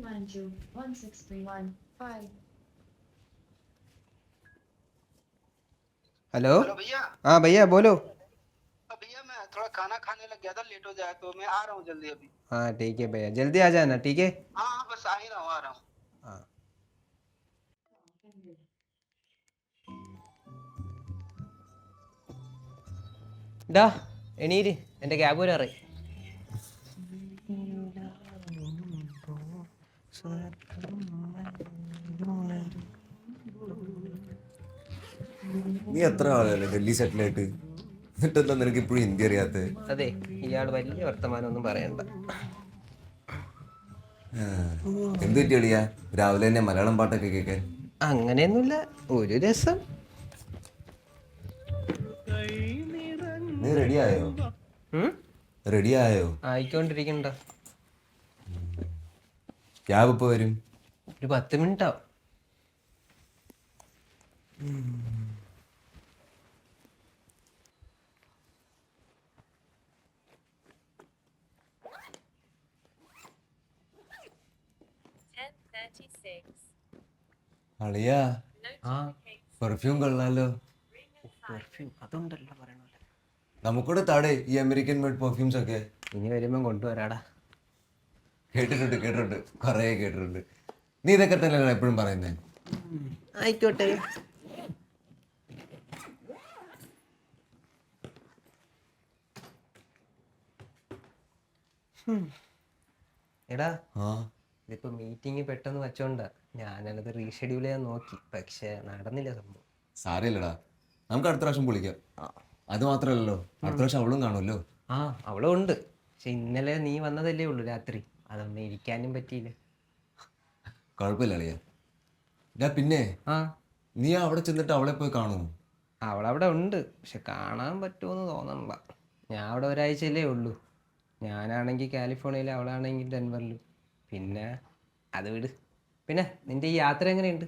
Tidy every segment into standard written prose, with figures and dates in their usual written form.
Hello. Hello भैया। हाँ भैया बोलो। भैया मैं थोड़ा खाना खाने लग गया था, लेट हो जाए तो मैं आ रहा हूँ जल्दी अभी। हाँ ठीक है भैया, जल्दी आ जाना, ठीक है। हाँ हाँ, बस आ ही रहा हूँ, आ रहा हूँ। हाँ। ഡാ എണീര്, എൻ്റെ ക്യാബ് വരാറേ. നീ എത്ര ആളല്ലേ ഡൽഹി സെറ്റിൽ ആയിട്ട്, എന്നിട്ടെന്താ നിനക്ക് ഇപ്പോഴും ഹിന്ദി അറിയാത്ത? അതെ, ഇയാൾ വലിയ വർത്തമാനമൊന്നും പറയണ്ട. എന്ത് പറ്റി അളിയാ രാവിലെ തന്നെ മലയാളം പാട്ടൊക്കെ കേൾക്കാൻ? അങ്ങനെയൊന്നുമില്ല, ഒരു രസം. നീ റെഡിയായോ? ഉം? റെഡിയായോ? ആയിക്കൊണ്ടിരിക്കണ്ട. ക്യാബ് ഇപ്പോൾ വരും? ഒരു 10 മിനിറ്റ് ആവും. അളിയാ ആ പെർഫ്യൂം കൊള്ളാലോ. പെർഫ്യൂം അതുണ്ടല്ലോ പറയണല്ലേ. നമുക്കൂടെ താടേ ഈ അമേരിക്കൻ മെയ്ഡ് പെർഫ്യൂംസ് ഒക്കെ. ഇനി വരുമ്പം കൊണ്ടുവരാടാ. കേട്ടിട്ടുണ്ട് കുറേ കേട്ടിട്ടുണ്ട്. നീ ഇതൊക്കെ തന്നെയാണ് എപ്പോഴും പറയുന്നത്. ആയിക്കോട്ടെ. എടാ, ആ ഇതിപ്പോ മീറ്റിംഗ് പെട്ടെന്ന് വെച്ചോണ്ടാ. ഞാനത് റീഷെഡ്യൂൾ ചെയ്യാൻ നോക്കി, പക്ഷെ നടന്നില്ല സംഭവം. സാരമില്ലടാ, നമുക്ക് അടുത്ത പ്രാവശ്യം വിളിക്കാം. അത് മാത്രമല്ലല്ലോ, അടുത്ത പ്രാവശ്യം അവളും കാണുമല്ലോ. ആ അവളും ഉണ്ട്, പക്ഷെ ഇന്നലെ നീ വന്നതല്ലേ ഉള്ളൂ രാത്രി, അതൊന്നും ഇരിക്കാനും പറ്റിയില്ല. കുഴപ്പമില്ല അളിയാ. ഞാൻ പിന്നെ ആ നീ അവിടെ ചെന്നിട്ട് അവളെ പോയി കാണുമോ? അവളവിടെ ഉണ്ട്, പക്ഷെ കാണാൻ പറ്റുമെന്ന് തോന്നണ്ട. ഞാൻ അവിടെ ഒരാഴ്ചയല്ലേ ഉള്ളൂ. ഞാനാണെങ്കിൽ കാലിഫോർണിയയിലും അവളാണെങ്കിൽ ഡെൻവറിലും. പിന്നെ അത് വിട്. പിന്നെ നിന്റെ ഈ യാത്ര എങ്ങനെയുണ്ട്?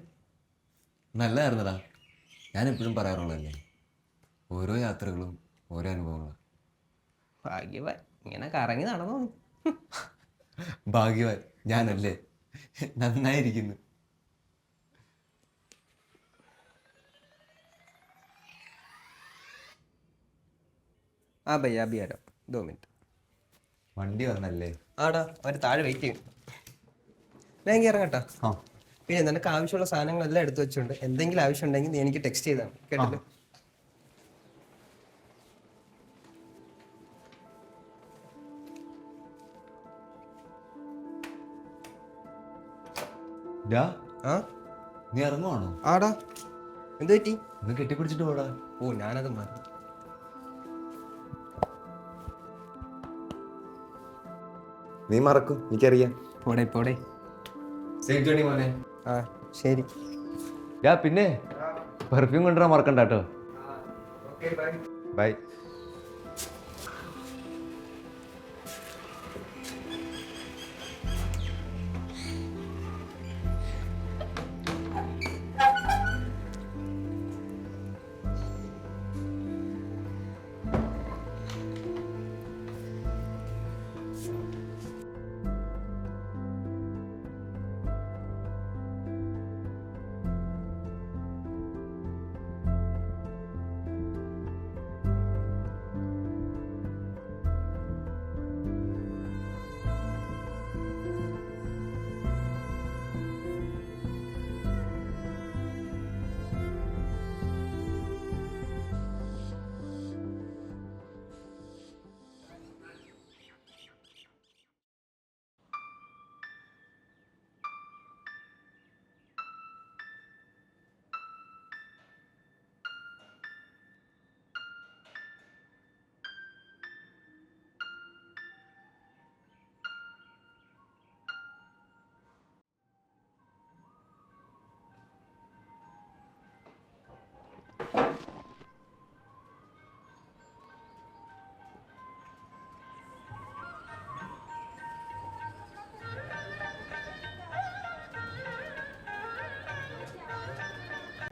നല്ലതായിരുന്നടാ. ഞാൻ എപ്പോഴും പറയാറുള്ളതല്ലേ, ഓരോ യാത്രകളും ഓരോ അനുഭവങ്ങളാണ്. ഭാഗ്യവാൻ, ഇങ്ങനെ കറങ്ങി നടന്നോ നീ. ഭാഗ്യവാൻ ഞാനല്ലേ? നന്നായിരിക്കുന്നു. ആ ഭയ്യ അഭി ആരാ, 2 മിനിറ്റ്. വണ്ടി വന്നല്ലേ? ആടാ, അവർ താഴെ വെയിറ്റ് ചെയ്യും. ഞാൻ ഇങ്ങനെ ഇറങ്ങട്ടാ. ആ പിന്നെ നിനക്ക് ആവശ്യമുള്ള സാധനങ്ങളെല്ലാം എടുത്തു വെച്ചിട്ടുണ്ട്. എന്തെങ്കിലും ആവശ്യം ഉണ്ടെങ്കിൽ നീ എനിക്ക് ടെക്സ്റ്റ് ചെയ്താൽ മതി, കേട്ടല്ലോ. ഡാ, ആ നീ ഇറങ്ങുവാണോ? ആടാ, എന്ത് പറ്റി? ഒന്ന് കെട്ടിപ്പിടിച്ചിട്ട് പോടാ. ഓ ഞാനത് മറന്നു. നീ മറക്കും, എനിക്കറിയാം. പോടെ പോടെ. സേഫ് ജേണി മോനെ. ആ ശരി. ഡാ പിന്നെ പെർഫ്യൂം കൊണ്ടുവരാൻ മറക്കണ്ട കേട്ടോ. ബൈ.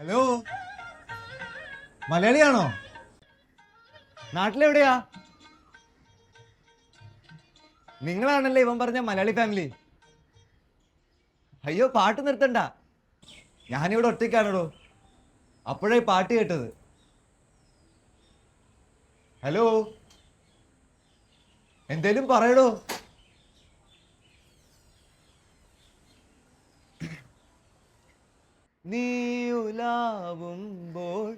ഹലോ, മലയാളിയാണോ? നാട്ടിലെവിടെയാ? നിങ്ങളാണല്ലേ ഇവൻ പറഞ്ഞ മലയാളി ഫാമിലി? അയ്യോ പാട്ട് നിർത്തണ്ട, ഞാനിവിടെ ഒറ്റയ്ക്കാണല്ലോ. അപ്പോഴേ പാട്ട് കേട്ടത്. ഹലോ, എന്തേലും പറയടോ. നീ ഉലാവുമ്പോൾ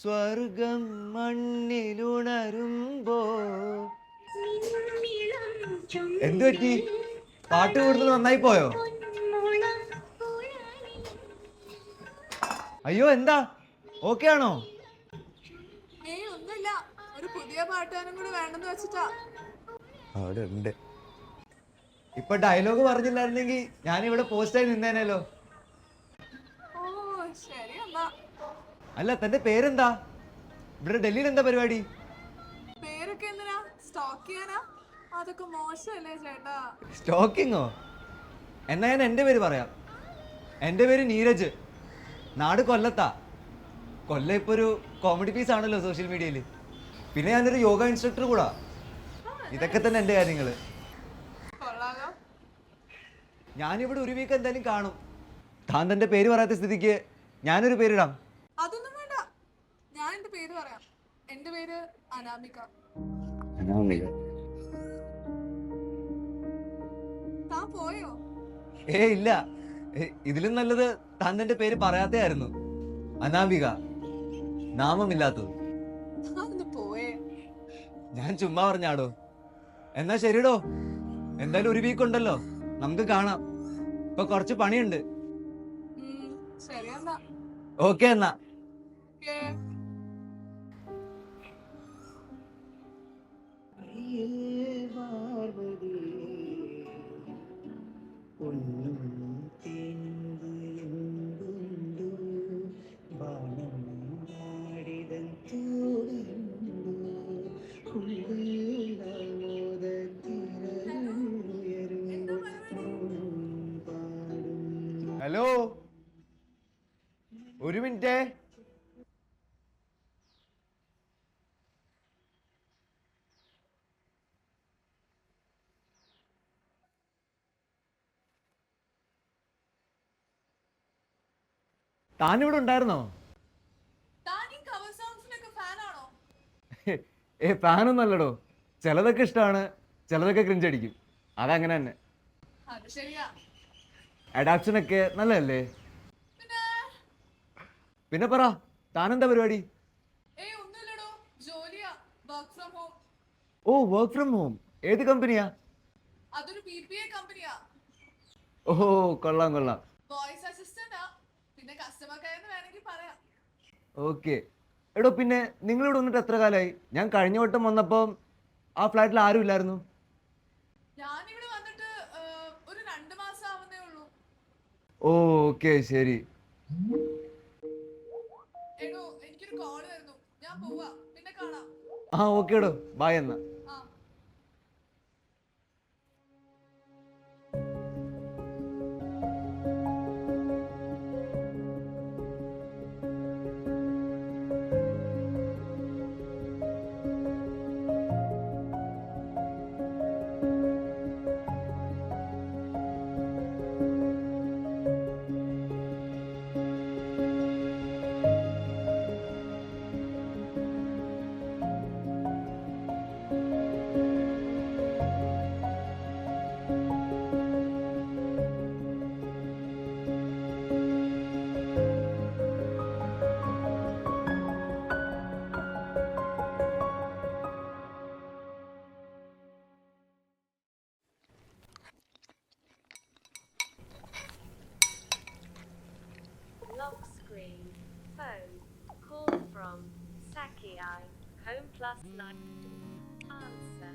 സ്വർഗം മണ്ണിലുണരുമ്പോൾ. എന്തു പറ്റി? പാട്ട് കൂടുതൽ നന്നായി പോയോ? അയ്യോ എന്താ, ഓക്കെ ആണോ? ഒന്നുമില്ല, ഒരു പുതിയ പാട്ടുകാരനും കൂടി വേണ്ടെന്ന് വെച്ചിട്ടാ. അവിടെ ഉണ്ട്. ഇപ്പൊ ഡയലോഗ് പറഞ്ഞില്ലായിരുന്നെങ്കിൽ ഞാനിവിടെ പോസ്റ്റായി നിന്നേനല്ലോ. ഓ ശരി എന്നാ. അല്ല, തന്റെ പേരെന്താ? ഇവിടെ ഡൽഹിയിൽ എന്താ പരിപാടി? പേരൊക്കെ എന്തിനാ, സ്റ്റോക്ക് ചെയ്യാനാ? അതൊക്കെ മോശമല്ലേ ചേട്ടാ. സ്റ്റോക്കിങ്ങോ? എന്നാ ഞാൻ എൻ്റെ പേര് പറയാം. എൻ്റെ പേര് നീരജ്, നാട് കൊല്ലത്താ. കൊല്ലം ഇപ്പോൾ ഒരു കോമഡി പീസ് ആണല്ലോ സോഷ്യൽ മീഡിയയിൽ. പിന്നെ ഞാനൊരു യോഗ ഇൻസ്ട്രക്ടർ കൂടാ. ഇതൊക്കെ തന്നെ എൻ്റെ കാര്യങ്ങൾ. കൊള്ളാലോ. ഞാനിവിടെ ഒരു വീക്ക് എന്തായാലും കാണും. താൻ തൻ്റെ പേര് പറയാത്ത സ്ഥിതിക്ക് ഞാനൊരു പേരിടാം. അതൊന്നും വേണ്ട, ഞാൻ എന്റെ പേര് പറയാം. എന്റെ പേര് അനാമിക. താൻ പോയോ? ഇല്ല, ഇതിലും നല്ലത് താൻ തൻ്റെ പേര് പറയാത്തയായിരുന്നു. അനാമിക, നാമമില്ലാത്തത്. താനൊന്ന് പോയേ. ഞാൻ ചുമ്മാ പറഞ്ഞാടോ. എന്നാ ശരിടോ, എന്തായാലും ഒരു വീക്ക് ഉണ്ടല്ലോ, നമുക്ക് കാണാം. ഇപ്പൊ കുറച്ച് പണിയുണ്ട്. ശരി എന്നാ. ഓക്കെ എന്നാ. ഓക്കേ. ഹലോ, ഒരു മിനിറ്റ്. താനിവിടെ ഉണ്ടായിരുന്നോ? താൻ ഈ കവർ സോങ്സിനൊക്കെ ഫാനാണോ? ഫാനൊന്നല്ലടോ, ചിലതൊക്കെ ഇഷ്ടമാണ്, ചിലതൊക്കെ ക്രിഞ്ച് അടിക്കും. അതങ്ങനെ തന്നെ. അത് ശരിയാ. അഡാപ്ഷൻ ഒക്കെ നല്ലതല്ലേ? പിന്നെ പിന്നെ പറ, താനെന്താ പരിപാടി? ഒന്നുമില്ലടോ, ജോലിയാ, work from home. Oh, work from home. ഏത് കമ്പനിയാ? അതൊരു BPA കമ്പനിയാ. ഓ, കൊള്ളാം കൊള്ളാം. വോയിസ് അസിസ്റ്റന്റാ, പിന്നെ കസ്റ്റമർ കെയർ എന്ന് വേണമെങ്കിൽ പറയാം. ഓക്കെ. എടോ, പിന്നെ നിങ്ങളിവിടെ വന്നിട്ട് എത്ര കാലമായി? ഞാൻ കഴിഞ്ഞ വട്ടം വന്നപ്പോൾ ആ ഫ്ലാറ്റിൽ ആരും ഇല്ലായിരുന്നു. ഞാനിവിടെ വന്നിട്ട് ഒരു 2 മാസം ആവുന്നേ ഉള്ളൂ. ഓ, ഓക്കെ, ശരി. എടോ, എനിക്കൊരു കോള് വരുന്നു, ഞാൻ പോവാ, പിന്നെ കാണാം. ആ, ഓക്കേടോ, ബൈ എന്നാ. ആ. Lock screen. Phone. Call from Sakai. Home plus 9. Answer.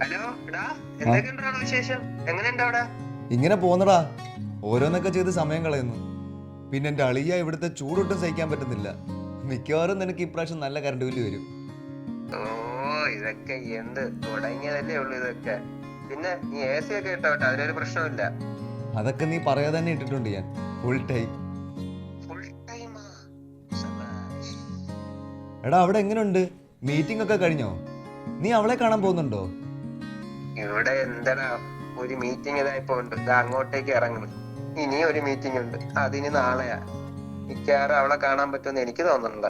Hello, എടാ, എന്തൊക്കെയുണ്ടോ വിശേഷം? എങ്ങനെയുണ്ട് അവിടെ? ഇങ്ങനെ പോന്നടാ, ഓരോന്നൊക്കെ ചെയ്ത് സമയം കളയുന്നു. പിന്നെ എൻ്റെ അളിയ ഇവിടുത്തെ ചൂടൊട്ടും സഹിക്കാൻ പറ്റുന്നില്ല. മിക്കവാറും നിനക്ക് ഇപ്രാവശ്യം നല്ല കറണ്ട് ബില്ല് വരും. ഓ, ഇതൊക്കെ എന്ത് തുടങ്ങിയതല്ലേ ഉള്ളു ഇതൊക്കെ. പിന്നെ നീ AC ഒക്കെ ഇട്ടോട്ടെ, അതിലൊരു പ്രശ്നമില്ല. അതൊക്കെ നീ പറയാതെ തന്നെ ഇട്ടിട്ടുണ്ട് ഞാൻ, ഫുൾ ടൈം. എടാ, അവിടെ എങ്ങനെയുണ്ട്? മീറ്റിംഗ് ഒക്കെ കഴിഞ്ഞോ? നീ അവളെ കാണാൻ പോകുന്നുണ്ടോ? ഇവിടെ എന്താടാ, ഒരു മീറ്റിംഗ് ഇതായിപ്പോ ഉണ്ട്, ദാ അങ്ങോട്ടേക്ക് ഇറങ്ങുന്നു. ഇനി ഒരു മീറ്റിംഗ് ഉണ്ട്, അതിന് നാളെയാ. മിക്കവാറും അവളെ കാണാൻ പറ്റുമെന്ന് എനിക്ക് തോന്നുന്നില്ല.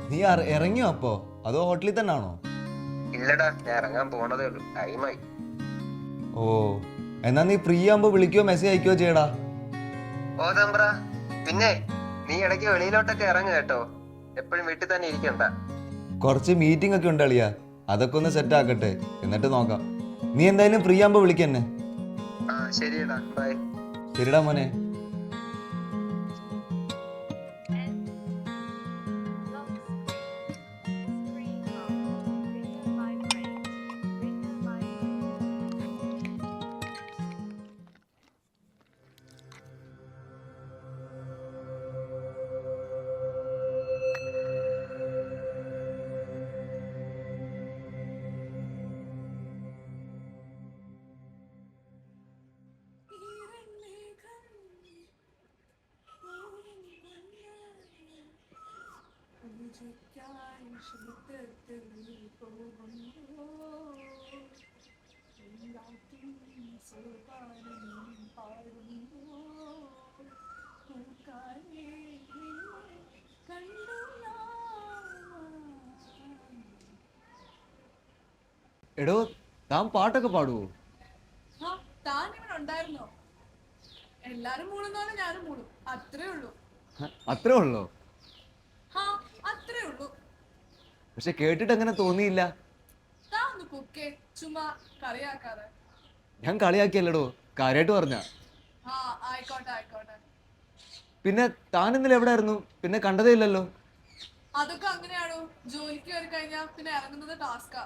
നീ ഇറങ്ങിയോ അപ്പോ, അതോ ഹോട്ടലിൽ തന്നെ ആണോ? ഇല്ലടാ, ഞാൻ ഇറങ്ങാൻ പോണതേ ഉള്ളൂ, ടൈമായി. ഓ, എന്നാ നീ ഫ്രീ ആകുമ്പോ വിളിക്കോ മെസ്സേജ് അയക്കോ ചെയ്യടാ. ഓ തമ്പ്ര, പിന്നെ നീ ഇടയ്ക്ക് വെളിയിലോട്ടൊക്കെ ഇറങ്ങു കേട്ടോ, എപ്പോഴും വീട്ടിൽ തന്നെ ഇരിക്കണ്ട. കുറച്ച് മീറ്റിംഗ് ഒക്കെ ഉണ്ട് അളിയാ, അതൊക്കെ ഒന്ന് സെറ്റ് ആക്കട്ടെ, എന്നിട്ട് നോക്കാം. നീ എന്തായാലും ഫ്രീ ആകുമ്പോ വിളിക്കന്നെ. ആ ശരിയടാ, ബൈ. ശരിടാ മോനെ. End. Lock screen. Screen off. Ringer vibrate. Ringer vibrate. എടോ, താൻ പാട്ടൊക്കെ പാടുവോ? ആ, താൻ ഇവിടെ ഉണ്ടായിരുന്നോ? എല്ലാരും മൂളുന്നോലെ ഞാനും മൂളും, അത്രേ ഉള്ളൂ. അത്രേ ഉള്ളോ? ഹാ, അത്രേ ഉള്ളൂ. പക്ഷെ കേട്ടിട്ട് അങ്ങനെ തോന്നിയില്ല. താൻ ഒന്ന് പൊക്കെ, ചുമ്മാ കളിയാക്കാതെ. ഞാൻ കളിയാക്കിയല്ലടോ, കാര്യമായിട്ട് പറഞ്ഞ. ആ, ആയിക്കോട്ടെ ആയിക്കോട്ടെ. പിന്നെ താൻ ഇന്നലെ എവിടെ ആയിരുന്നു? പിന്നെ കണ്ടതേ ഇല്ലല്ലോ. അതൊക്കെ അങ്ങനെയാണോ, ജോലിക്ക് കയറി കഴിഞ്ഞാ പിന്നെ ഇറങ്ങുന്നത് ടാസ്കാ.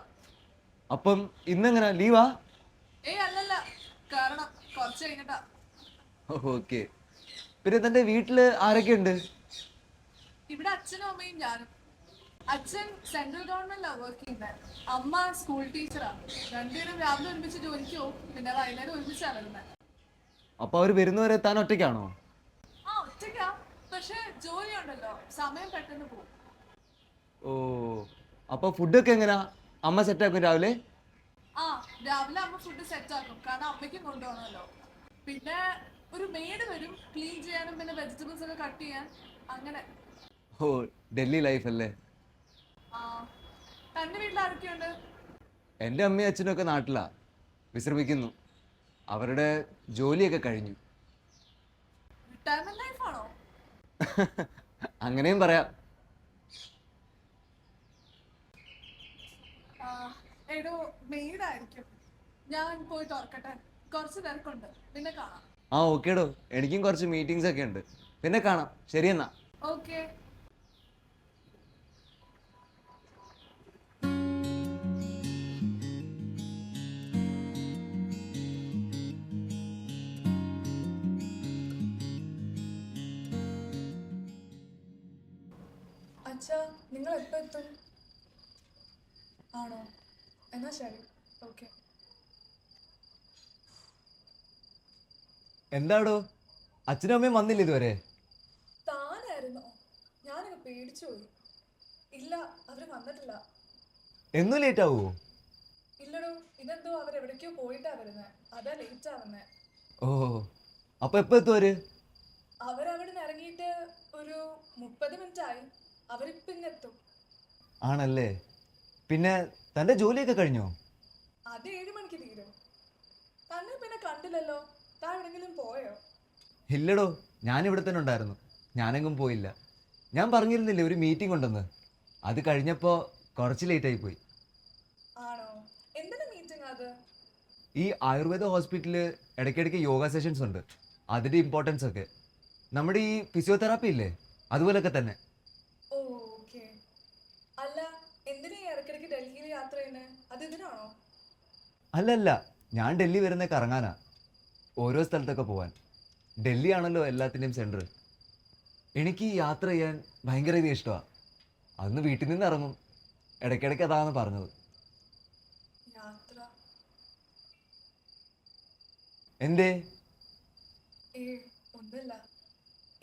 അപ്പം ഇന്നെങ്ങനെ ലീവാ? ഏയ് അല്ലല്ല, കാരണം കുറച്ച് കഴിഞ്ഞിട്ടാ. ഓക്കെ. പിന്നെ തന്റെ വീട്ടില് ആരൊക്കെ ഉണ്ട്? ഇവിടെ അച്ഛനും അമ്മയും ഞാനും. അച്ഛൻ സെൻട്രൽ ഗവൺമെന്റിലാ വർക്ക് ചെയ്യുന്നത്, അമ്മ സ്കൂൾ ടീച്ചറാ. രണ്ടുപേരും രാവിലെ ഒരുമിച്ച് ജോലിക്ക് പോകും, പിന്നെ വൈകുന്നേരം ഒരുമിച്ചാണ് വരുന്നത്. അപ്പൊ അവര് വരുന്നവരെ താൻ ഒറ്റയ്ക്കാണോ? ആ, ഒറ്റയ്ക്കാ, പക്ഷെ ജോലി ഉണ്ടല്ലോ, സമയം പെട്ടെന്ന് പോകും. ഓ, അപ്പൊ ഫുഡൊക്കെ എങ്ങനെയാ അമ്മ സെറ്റാക്കും രാവിലെ? ആ, രാവിലെ അമ്മ ഫുഡ് സെറ്റ് ആക്കും, കാരണം അമ്മയ്ക്കും കൊണ്ടുപോകണമല്ലോ. പിന്നെ ഒരു മെയ്ഡ് വരും ക്ലീൻ ചെയ്യാനും പിന്നെ വെജിറ്റബിൾസ് ഒക്കെ കട്ട് ചെയ്യാൻ, അങ്ങനെ. ഓ, ഡൽഹി ലൈഫ് അല്ലേ. ആ, തന്റെ വീട്ടിൽ ആരൊക്കെയുണ്ട്? എൻ്റെ അമ്മയും അച്ഛനും ഒക്കെ നാട്ടിലാ, വിശ്രമിക്കുന്നു. അവരുടെ ജോലിയൊക്കെ കഴിഞ്ഞു. റിട്ടയർമെന്റ് ലൈഫാണോ? അങ്ങനെയും പറയാം. എടോ, മെയ്ഡ് ആയിരിക്കും. ഞാൻ പോയി തുറക്കട്ടെ, കുറച്ച് തിരക്കുണ്ട്, പിന്നെ കാണാം. ആ ഓക്കേടോ, എനിക്കും കുറച്ച് മീറ്റിംഗ്സ് ഒക്കെ ഉണ്ട്, പിന്നെ കാണാം. ശരി എന്നാ. ഓക്കെ. അച്ഛാ, നിങ്ങൾ എപ്പോ എത്തും? ആണോ? എന്നാ ശരി, ഓക്കെ. എന്താടോ, അച്ഛനും അമ്മയും വന്നില്ല ഇതുവരെ? താനായിരുന്നോ? ഞാനങ്ങ് പേടിച്ചു പോയി. ഇല്ല, അവര് വന്നിട്ടില്ല. എന്നും ലേറ്റ് ആവുമോ? ഇല്ലടോ, ഇതെന്തോ അവരെവിടേക്കോ പോയിട്ടാ വരുന്നത്, അതാ ലേറ്റ് ആവുന്നേ. ഓ, അപ്പൊ എപ്പോ എത്തും അവര്? അവരവിടെ നിന്ന് ഇറങ്ങിയിട്ട് ഒരു 30 മിനിറ്റ് ആയി. അവരിപ്പം ഇങ്ങെത്തും. ആണല്ലേ. പിന്നെ തന്റെ ജോലിയൊക്കെ കഴിഞ്ഞോ? അത് 7 മണിക്ക് തീരും. തന്നെ പിന്നെ കണ്ടില്ലല്ലോ, താൻ എവിടെങ്കിലും പോയോ? ഇല്ലടോ, ഞാൻ ഇവിടെ തന്നെ ഉണ്ടായിരുന്നു, ഞാനെങ്ങും പോയില്ല. ഞാൻ പറഞ്ഞിരുന്നില്ലേ ഒരു മീറ്റിംഗ് ഉണ്ടെന്ന്, അത് കഴിഞ്ഞപ്പോൾ കുറച്ച് ലേറ്റ് ആയി പോയി. ആണോ? എന്തിനാ മീറ്റിംഗ് അത്? ഈ ആയുർവേദ ഹോസ്പിറ്റലിൽ ഇടയ്ക്കിടയ്ക്ക് യോഗ സെഷൻസ് ഉണ്ട്, അതിൻ്റെ ഇമ്പോർട്ടൻസ് ഒക്കെ. നമ്മുടെ ഈ ഫിസിയോതെറാപ്പി ഇല്ലേ, അതുപോലൊക്കെ തന്നെ. ഓ, ഓക്കെ. അല്ല, എന്തിനാ ഈ ഇടയ്ക്കിടയ്ക്ക് ഡൽഹിയിൽ യാത്ര ചെയ്യുന്നത്? അത് ഇതിനാണോ? അല്ലല്ല, ഞാൻ ഡൽഹി വരുന്നത് കറങ്ങാനാ, ഓരോ സ്ഥലത്തൊക്കെ പോവാൻ. ഡൽഹി ആണല്ലോ എല്ലാത്തിൻ്റെയും സെൻറ്റർ. എനിക്ക് ഈ യാത്ര ചെയ്യാൻ ഭയങ്കരധികം ഇഷ്ടമാണ്. അന്ന് വീട്ടിൽ നിന്ന് ഇറങ്ങും, ഇടയ്ക്കിടയ്ക്ക് അതാണ് പറഞ്ഞത്. യാത്ര? എന്തേ? ഒന്നുമില്ല,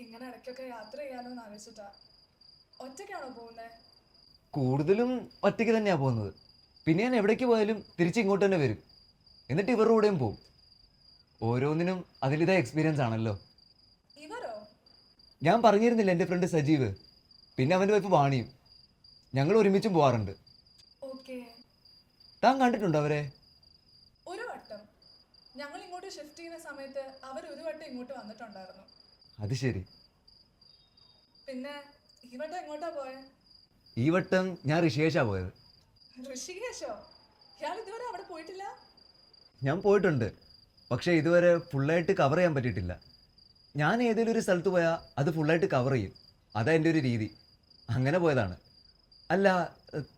ഇങ്ങനെ ഇടയ്ക്കൊക്കെ യാത്ര ചെയ്യാലോ എന്ന് ആലോചിച്ചിട്ടാ. ഒറ്റയ്ക്കാണോ പോകുന്നത്? കൂടുതലും ഒറ്റയ്ക്ക് തന്നെയാണ് പോകുന്നത്. പിന്നെ ഞാൻ എവിടേക്ക് പോയാലും തിരിച്ച് ഇങ്ങോട്ട് തന്നെ വരും, എന്നിട്ട് ഇവരുടെ കൂടെയും പോകും. ഓരോന്നിനും അതിൻ്റെതായ എക്സ്പീരിയൻസ് ആണല്ലോ. ഇവരോ? ഞാൻ പറഞ്ഞിരുന്നില്ല എൻ്റെ ഫ്രണ്ട് സജീവ്, പിന്നെ അവൻ്റെ വൈഫ് വാണിയും. ഞങ്ങൾ ഒരുമിച്ചും പോവാറുണ്ട്. ഓക്കെ. താൻ കണ്ടിട്ടുണ്ടോ അവരെ? ഒരു വട്ടം ഞങ്ങൾ ഇങ്ങോട്ട് ഷിഫ്റ്റ് ചെയ്യുന്ന സമയത്ത് അവർ ഒരു വട്ടം ഇങ്ങോട്ട് വന്നിട്ടുണ്ടായിരുന്നു. അത് ശരി. പിന്നെ ഈ വട്ടം എങ്ങോട്ടാ പോയെ? ഈ വട്ടം ഞാൻ ഋഷികേശാ പോയത്. ഋഷികേശോ? ഇയാൾ ഇതുവരെ അവിടെ പോയിട്ടില്ല? ഞാൻ പോയിട്ടുണ്ട്, പക്ഷേ ഇതുവരെ ഫുള്ളായിട്ട് കവർ ചെയ്യാൻ പറ്റിയിട്ടില്ല. ഞാൻ ഏതെങ്കിലും ഒരു സ്ഥലത്ത് പോയാൽ അത് ഫുള്ളായിട്ട് കവർ ചെയ്യും. അതാ എൻ്റെ ഒരു രീതി. അങ്ങനെ പോയതാണ്. അല്ല,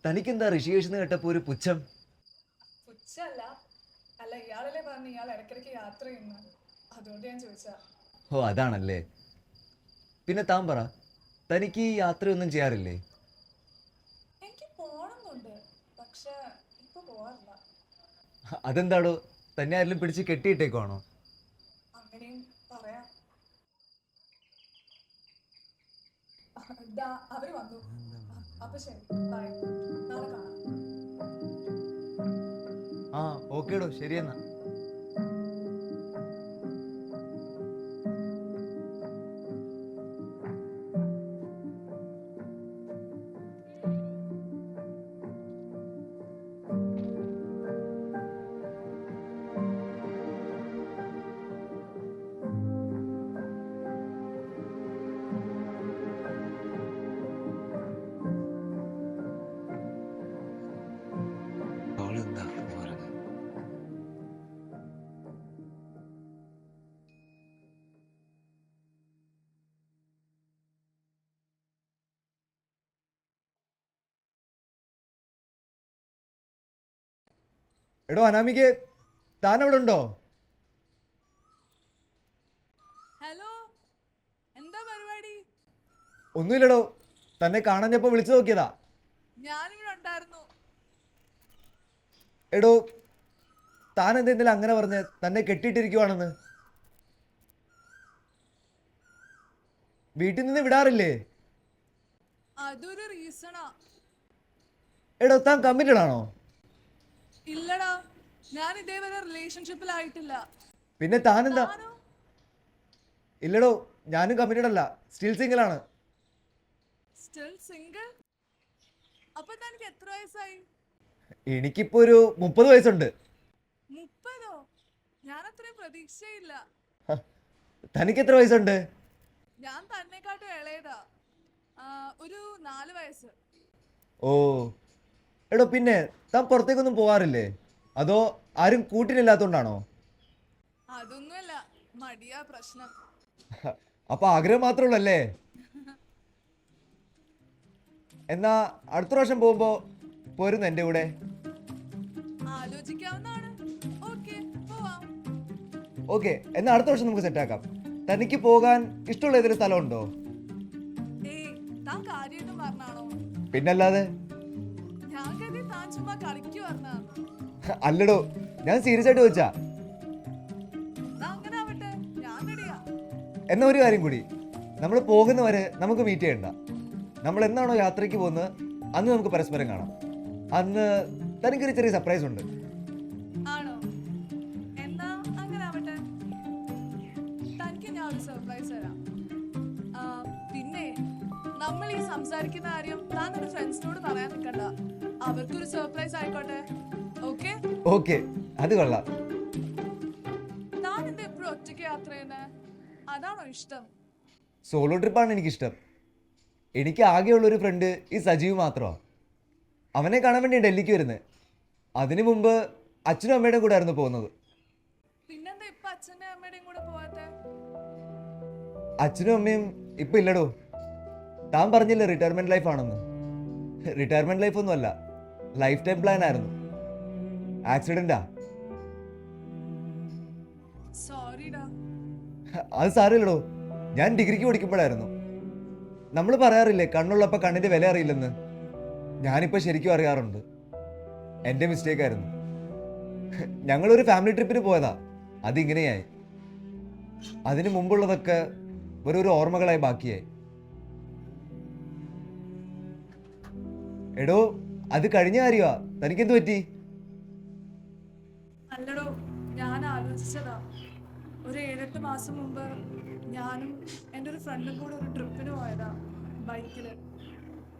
തനിക്കെന്താ ഋഷികേശ് എന്ന് കേട്ടപ്പോൾ ഒരു പുച്ഛം? പുച്ഛല്ല. അല്ല, ഇയാളല്ലേ പറഞ്ഞു ഇയാൾ ഇടയ്ക്കിടയ്ക്ക് യാത്ര ചെയ്യുന്നു, അതുകൊണ്ട് ഞാൻ ചോദിച്ചാ. ഓ, അതാണല്ലേ. പിന്നെ താൻ പറ, തനിക്ക് ഈ യാത്രയൊന്നും ചെയ്യാറില്ലേ? എനിക്ക് പോണമെന്നുണ്ട്, പക്ഷെ ഇപ്പൊ പോവാറില്ല. അതെന്താടോ, തന്നെ ആരെങ്കിലും പിടിച്ച് കെട്ടിയിട്ടേക്കുവാണോ? അങ്ങനെയും പറയാം. ദാ അവര് വന്നു. അപ്പൊ ശരി, ബൈ, നാളെ കാണാം. ആ, ഓക്കേടോ, ശരിയെന്നാ. അവളെന്താ പറഞ്ഞത്? എടോ അനാമികെ, താൻ അവിടെ ഉണ്ടോ? ഹലോ, എന്താ പരിപാടി? ഒന്നുമില്ലടോ, തന്നെ കാണാഞ്ഞപ്പോൾ വിളിച്ചു നോക്കിയതാ. ഞാനിവിടെ ഉണ്ടായിരുന്നു. എടോ, താൻ എന്തെങ്കിലും അങ്ങനെ പറഞ്ഞ് തന്നെ കെട്ടിയിട്ടിരിക്കുവാണെന്ന്? വീട്ടിൽ നിന്ന് വിടാറില്ലേ? അതൊരു റീസണാ. എടോ, താൻ കമ്മിറ്റഡ് ആണോ? ഇല്ലടാ, ഞാൻ ഇതേവരെ റിലേഷൻഷിപ്പിലായിട്ടില്ല. പിന്നെ താൻ എന്താ? താനോ? ഇല്ലടോ, ഞാനും കമ്മിറ്റഡ് അല്ല, സ്റ്റിൽ സിംഗിൾ ആണ്. Still single? അപ്പൊ തനിക്ക് എത്ര വയസ്സായി? എനിക്കിപ്പോ ഒരു 30 വയസ്സുണ്ട്. 30ഓ? ഞാൻ അത്രയും പ്രതീക്ഷയില്ല. തനിക്ക് എത്ര വയസ്സുണ്ട്? ഞാൻ തന്നെക്കാട്ടും ഇളയതാ. ഒരു 4 വയസ്സ്. ഓ, എടോ പിന്നെ താൻ പുറത്തേക്കൊന്നും പോവാറില്ലേ? അതോ ആരും കൂട്ടിനില്ലാത്തോണ്ടാണോ? അതൊന്നുമല്ല, മടിയാ പ്രശ്നം. അപ്പൊ ആഗ്രഹം മാത്രമേ ഉള്ളൂ അല്ലേ? എന്നാ അടുത്ത പ്രാവശ്യം പോകുമ്പോ പോരുന്നു എൻ്റെ കൂടെ. ആലോചിക്കാവുന്നതാണ്. ഓക്കെ, പോവാം. ഓക്കെ, എന്നാ അടുത്ത വർഷം നമുക്ക് സെറ്റ് ആക്കാം. തനിക്ക് പോകാൻ ഇഷ്ടമുള്ള ഏതൊരു സ്ഥലം ഉണ്ടോ? ഏയ്, താൻ കാര്യമായിട്ടും പറഞ്ഞാണോ? പിന്നല്ലാതെ. ഞാൻ കരുതി താൻ ചുമ്മാ കളിക്ക് പറഞ്ഞാ. അല്ലടോ, ഞാൻ സീരിയസ് ആയിട്ട് ചോദിച്ചാ. അങ്ങനെ ആവട്ടെ, ഞാൻ റെഡിയാ. എന്നാ ഒരു കാര്യം കൂടി, നമ്മൾ പോകുന്നവരെ നമുക്ക് മീറ്റ് ചെയ്യണ്ട. നമ്മൾ എന്നാണോ യാത്രയ്ക്ക് പോകുന്നത് അന്ന് നമുക്ക് പരസ്പരം കാണാം. അന്ന് തനിക്കൊരു ചെറിയ സർപ്രൈസ് ഉണ്ട്. ആണോ? എന്നാ അങ്ങനെ ആവട്ടെ. തനിക്ക് ഞാൻ ഒരു സർപ്രൈസ് തരാം. പിന്നെ നമ്മൾ ഈ സംസാരിക്കുന്ന കാര്യം താൻ നിന്റെ ഫ്രണ്ട്സിനോട് പറയാൻ നിൽക്കണ്ട. അവർക്കൊരു സർപ്രൈസ് ആയിക്കോട്ടെ. ഓക്കെ? ഓക്കെ, അത് കൊള്ളാം. താൻ എന്താ എപ്പോഴും ഒറ്റയ്ക്ക് യാത്ര ചെയ്യുന്നത്? അതാണോ ഇഷ്ടം? സോളോ ട്രിപ്പാണ് എനിക്കിഷ്ടം. എനിക്ക് ആകെയുള്ളൊരു ഫ്രണ്ട് ഈ സജീവ് മാത്രമാണ്. അവനെ കാണാൻ വേണ്ടി ഡൽഹിക്ക് വരുന്നത്. അതിനു മുമ്പ് അച്ഛനും അമ്മയുടെയും കൂടെ ആയിരുന്നു പോകുന്നത്. പിന്നെന്താ ഇപ്പൊ അച്ഛൻ്റെ അമ്മയുടെയും കൂടെ പോവാത്തെ? അച്ഛനും അമ്മയും ഇപ്പം ഇല്ലടോ. താൻ പറഞ്ഞില്ലേ റിട്ടയർമെൻറ്റ് ലൈഫ് ആണെന്ന്. റിട്ടയർമെൻറ്റ് ലൈഫ് ഒന്നുമല്ല, ലൈഫ് ടൈം പ്ലാൻ ആയിരുന്നു. ആക്സിഡൻറ്റാ. സോറിടാ. അത് സാരമില്ലടോ, ഞാൻ ഡിഗ്രിക്ക് പഠിക്കുമ്പോഴായിരുന്നു. നമ്മൾ പറയാറില്ലേ കണ്ണുള്ളപ്പോൾ കണ്ണിൻ്റെ വില അറിയില്ലെന്ന്. ഞാനിപ്പോൾ ശരിക്കും അറിയാറുണ്ട്. എൻ്റെ മിസ്റ്റേക്ക് ആയിരുന്നു. ഞങ്ങളൊരു ഫാമിലി ട്രിപ്പിന് പോയതാ, അതിങ്ങനെയായി. അതിനു മുമ്പുള്ളതൊക്കെ ഒരു ഓർമ്മകളായി ബാക്കിയായി. എടോ, അത് കഴിഞ്ഞ കാര്യമാ. തനിക്കെന്ത് പറ്റി? അല്ലടോ, ഞാൻ ആലോചിച്ചതാ. ഒരു 7-8 മാസം മുമ്പ് ഞാനും എൻ്റെ ഒരു ഫ്രണ്ടും കൂടെ ഒരു ട്രിപ്പിന് പോയതാ ബൈക്കിൽ.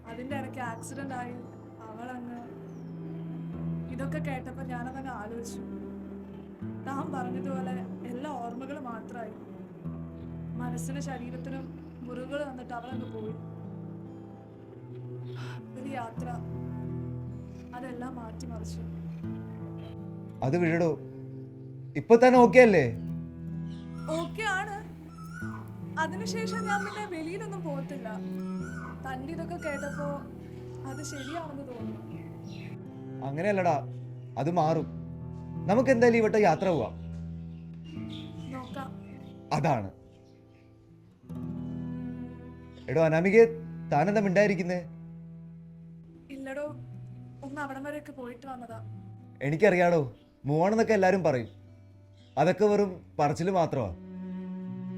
അതിൻ്റെ ഇടയ്ക്ക് ആക്സിഡൻ്റ് ആയി അവളങ്ങ്. ഇതൊക്കെ കേട്ടപ്പോൾ ഞാനതങ്ങ് ആലോചിച്ചു. താൻ പറഞ്ഞതുപോലെ എല്ലാ ഓർമ്മകൾ മാത്രമായി. മനസ്സിനും ശരീരത്തിനും മുറിവുകൾ വന്നിട്ട് അവളങ്ങ് പോയി. ഒരു യാത്ര അതെല്ലാം മാറ്റിമറിച്ചു. അത് വിടടോ, ഇപ്പൊ തന്നെ ഓക്കെ അല്ലേ? ഓക്കെ ആണ്. അതിനുശേഷം ഞാൻ പിന്നെ വെളിയിലൊന്നും പോകത്തില്ല. തൻ്റെ ഇതൊക്കെ കേട്ടപ്പോ അത് ശരിയാണെന്ന് തോന്നുന്നു. അങ്ങനെയല്ലടാ, അത് മാറും. നമുക്ക് എന്തായാലും ഇവിടെ യാത്ര പോവാം. നോക്കാം. അതാണ്. എടോ അനാമികെ, താനെന്താ മിണ്ടായിരിക്കുന്നേ? ഇല്ലടോ, ഒന്ന് അവിടം വരെയൊക്കെ പോയിട്ട് വന്നതാ. എനിക്കറിയാടോ, മൂവാണെന്നൊക്കെ എല്ലാരും പറയും. അതൊക്കെ വെറും പറച്ചിൽ മാത്രമാ.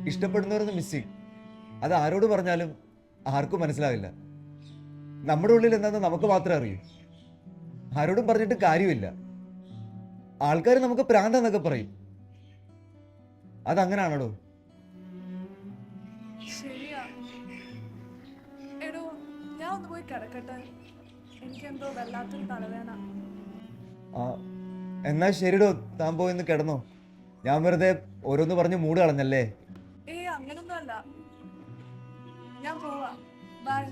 ഇഷ്ടപ്പെടുന്നവരൊന്ന് മിസ്സിങ്. അത് ആരോട് പറഞ്ഞാലും ആർക്കും മനസ്സിലാവില്ല. നമ്മുടെ ഉള്ളിൽ എന്താണെന്ന് നമുക്ക് മാത്രമേ അറിയൂ. ആരോടും പറഞ്ഞിട്ട് കാര്യമില്ല. ആൾക്കാർ നമുക്ക് പ്രാന്തെന്നൊക്കെ പറയും. അതങ്ങനാണോ? ശരിയാ. എടോ, ഞാൻ ഒന്ന് പോയി കിടക്കട്ടെ. എനിക്കെന്തോ വല്ലാത്തൊരു തലവേന. ആ, എന്നാ ശരിടോ, താൻ പോയിന്ന് കിടന്നോ. ഞാൻ വെറുതെ ഓരോന്ന് പറഞ്ഞ് മൂട് കളഞ്ഞല്ലേ. അങ്ങനൊന്നും അല്ല. ഞാൻ പോവാ. Bye.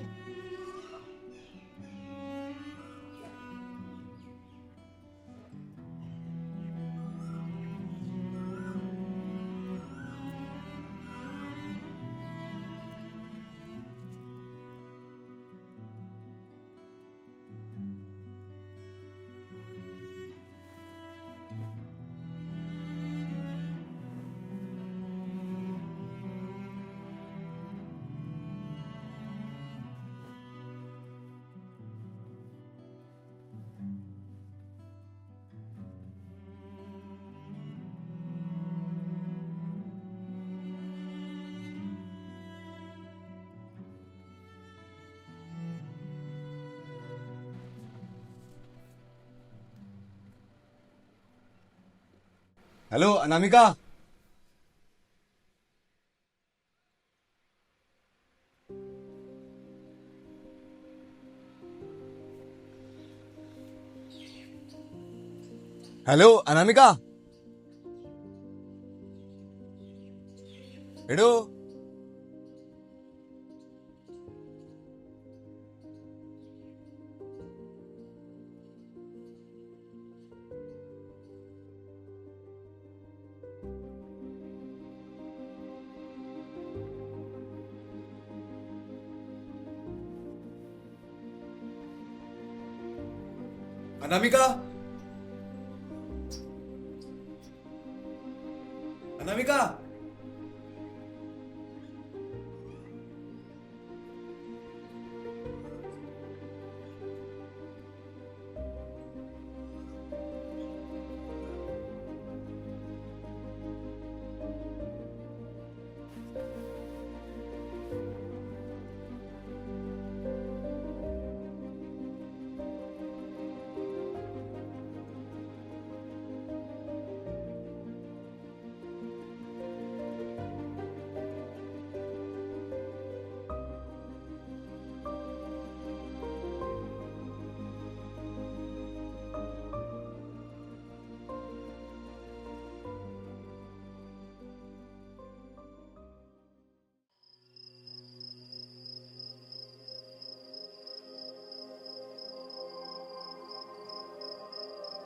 Hello Anamika. Hello Anamika. എടോ, അനാമിക. അനാമിക.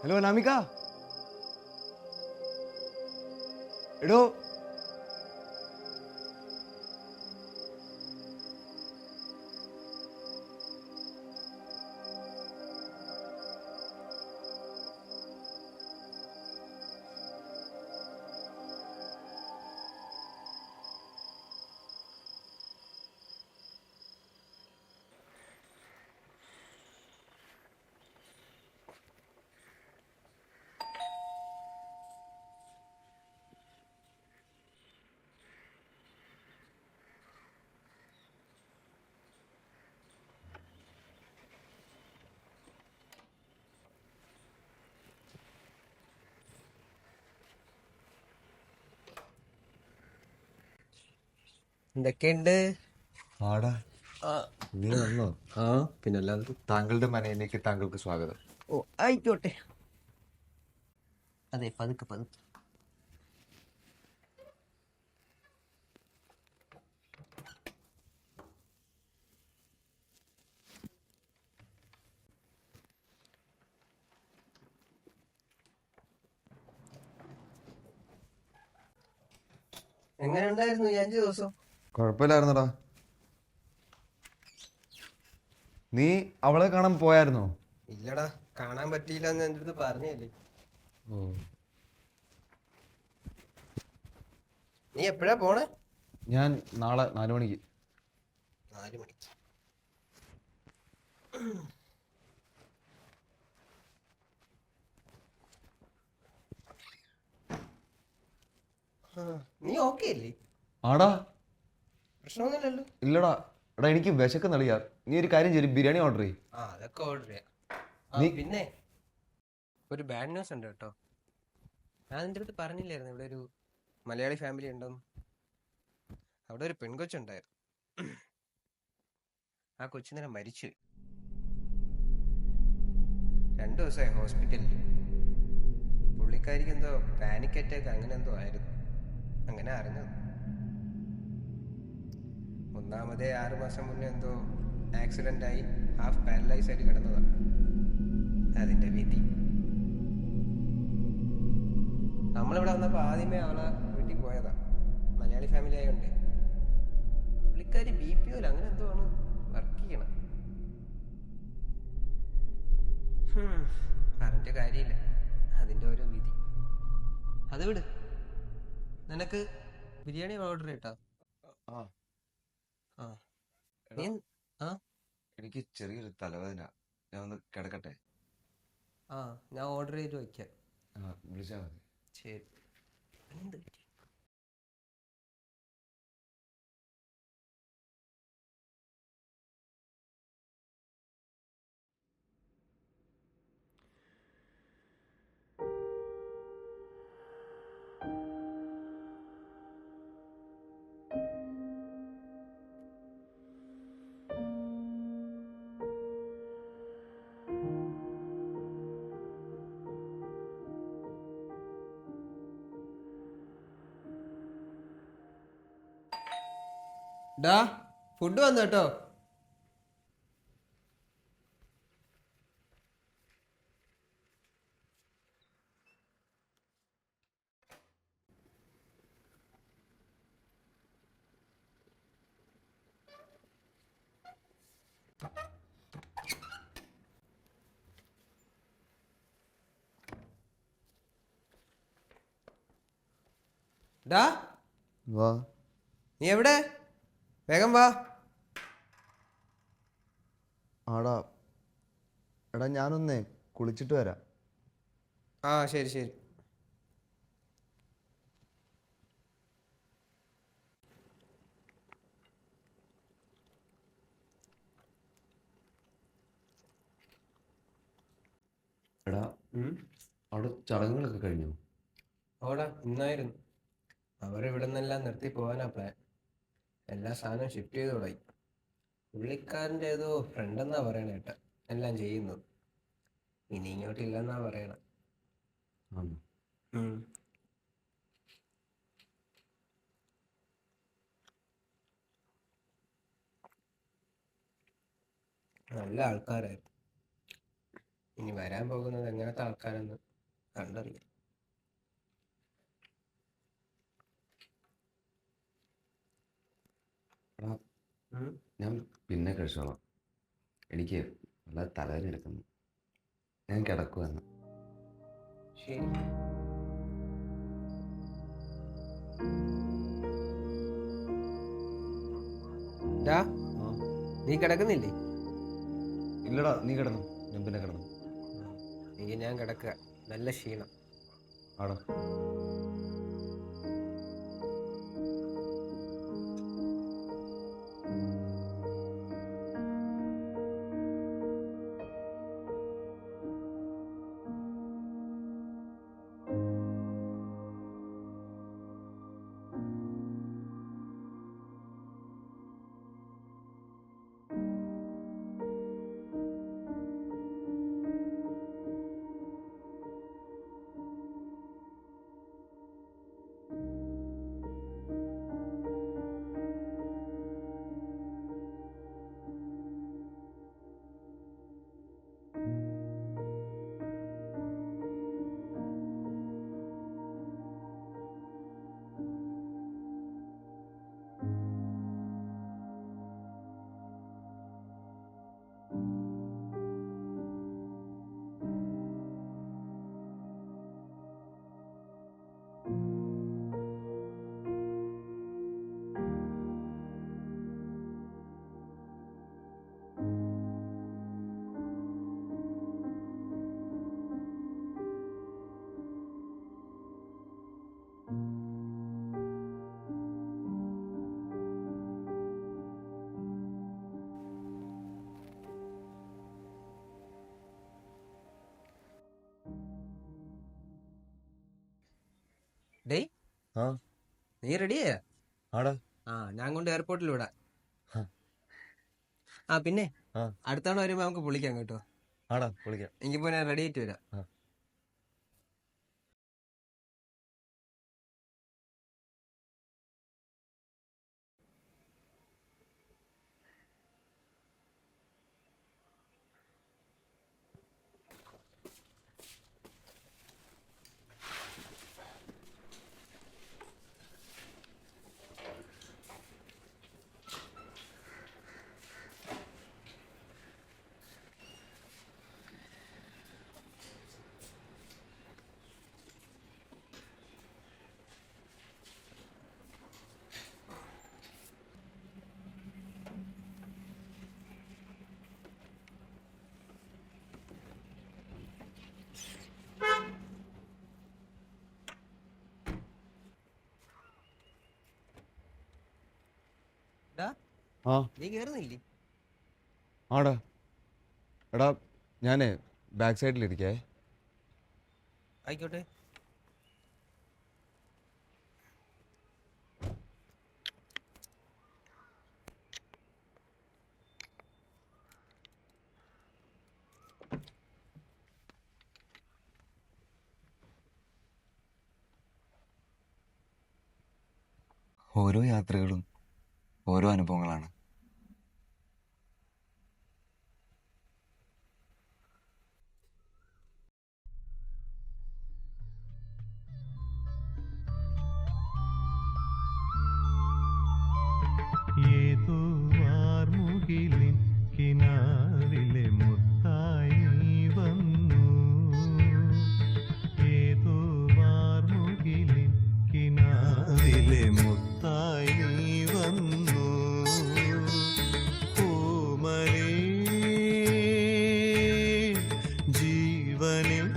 ഹലോ അനാമിക. എടോ, എന്തൊക്കെയുണ്ട്? ആടാ, ആ നീ വന്നോ? ആ പിന്നല്ലാതെ. താങ്കളുടെ മനയിലേക്ക് താങ്കൾക്ക് സ്വാഗതം. ഓ ആയിക്കോട്ടെ. അതെ, പതുക്കെ പതുക്കെ. എങ്ങനെ ഉണ്ടായിരുന്നു ഈ 5 ദിവസം? കുഴപ്പമില്ലായിരുന്നടാ. നീ അവളെ കാണാൻ പോയായിരുന്നോ? ഇല്ലടാ, കാണാൻ പറ്റിയില്ല എന്ന് എൻ്റെ അടുത്ത് പറഞ്ഞല്ലേ. നീ എപ്പോഴാ പോണേ? ഞാൻ നാളെ 4 മണിക്ക്. 4 മണിക്ക്. നീ ഓക്കെ അല്ലേ? ആടാ, പ്രശ്നമൊന്നുമില്ലല്ലോ. ഇല്ലടാ. എടാ, എനിക്ക് വിശക്ക് നളിയാ. നീ ഒരു കാര്യം ചെയ്യും, ബിരിയാണി ഓർഡർ ചെയ്യും. ആ അതൊക്കെ ഓർഡർ ചെയ്യാം. നീ- പിന്നെ ഒരു ബാഡ് ന്യൂസ് ഉണ്ട് കേട്ടോ. ഞാൻ നിന്റെ അടുത്ത് പറഞ്ഞില്ലായിരുന്നു ഇവിടെ ഒരു മലയാളി ഫാമിലി ഉണ്ടെന്ന്. അവിടെ ഒരു പെൺകൊച്ചുണ്ടായിരുന്നു. ആ കൊച്ചിനെ മരിച്ചു. 2 ദിവസമായി ഹോസ്പിറ്റലിൽ. പുള്ളിക്കാരിക്ക് എന്തോ പാനിക് അറ്റാക്ക് അങ്ങനെ എന്തോ ആയിരുന്നു. അങ്ങനെ അറിഞ്ഞത്. ഒന്നാമതേ 6 മാസം മുന്നേ എന്തോ ആക്സിഡന്റ് ആയി ഹാഫ് പാരലൈസ് ആയിട്ട് കിടന്നതാണ്. അതിന്റെ വിധി. നമ്മളിവിടെ വന്നപ്പോൾ ആദ്യമേ അവളെ വീട്ടിൽ പോയതാ. മലയാളി ഫാമിലി ആയതുകൊണ്ട്. പുള്ളിക്കാരി BPOയിൽ അങ്ങനെ എന്തോ ആണ് വർക്ക് ചെയ്യണം. പറഞ്ഞിട്ട് കാര്യമില്ല, അതിന്റെ ഓരോ വിധി. അത് വിട്. നിനക്ക് ബിരിയാണി ഓർഡർ ചെയ്യട്ടോ? ആ, ആ നീ ആ എനിക്ക് ചെറിയൊരു തലവേദന. ഞാൻ ഒന്ന് കിടക്കട്ടെ. ആ ഞാൻ ഓർഡർ ചെയ്ത് വയ്ക്കാം. വിളിച്ചാൽ മതി. ശരി. എന്ത് പറ്റി? ഡാ, ഫുഡ് വന്നു കേട്ടോ. ഡാ, വാ. നീ എവിടെ? വേഗം വാ. ആടാ, എടാ ഞാനൊന്നേ കുളിച്ചിട്ട് വരാം. ആ ശരി ശരി. എടാ, അവിടെ ചടങ്ങുകളൊക്കെ കഴിഞ്ഞു? ഓടാ, ഇന്നായിരുന്നു. അവരിവിടെ നിന്നെല്ലാം നിർത്തി പോകാനാ പ്ലാൻ. എല്ലാ സാധനവും ഷിഫ്റ്റ് ചെയ്ത് തുടങ്ങി. പുള്ളിക്കാരൻ്റെ ഏതോ ഫ്രണ്ടെന്നാ പറയണ കേട്ട എല്ലാം ചെയ്യുന്നത്. ഇനി ഇങ്ങോട്ടില്ലെന്നാ പറയണ. നല്ല ആൾക്കാരായിരുന്നു. ഇനി വരാൻ പോകുന്നത് എങ്ങനത്തെ ആൾക്കാരെന്ന് കണ്ടറിയാം. എടാ, ഞാൻ പിന്നെ കഴിച്ചോളാം. എനിക്ക് നല്ല തലവേദന എടുക്കുന്നു. ഞാൻ കിടക്കുവന്ന്. ശരി. ഡാ, നീ കിടക്കുന്നില്ലേ? ഇല്ലടാ, നീ കിടന്നു. ഞാൻ പിന്നെ കിടന്നു. എങ്കിൽ ഞാൻ കിടക്കുക. നല്ല ക്ഷീണം. ആടാ. ആ നീ റെഡിയാ? ആടാ. ആ ഞാൻ കൊണ്ട് എയർപോർട്ടിൽ വിടാം. ആ. ആ പിന്നെ ആ അടുത്ത തവണ വരുമ്പോൾ നമുക്ക് പൊളിക്കാം കേട്ടോ. ആടാ വിളിക്കാം. എനിക്കിപ്പോൾ ഞാൻ റെഡി ആയിട്ട് വരാം. ആ. ഡാ, ആ നീ കയറുന്നില്ലേ? ആടാ. എടാ ഞാനേ ബാക്ക് സൈഡിലിരിക്കേ. ആയിക്കോട്ടെ. ഓരോ യാത്രകളും ഓരോ അനുഭവങ്ങളാണ്. ഏതോ വാർമുകിലിൻ കിനാവിലെ മുത്തായി നീ വന്നു. ഏതോ വാർമുകിലിൻ കിനാവിലെ മുത്തായി നീ വന്നു. പൂമലേ ജീവനിൽ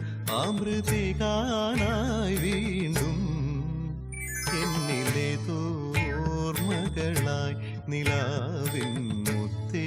അമൃതി കാണായി വീണ്ടും എന്നിലേതോ ഓർമ്മകളായി നിലാവിൻ മുത്തേ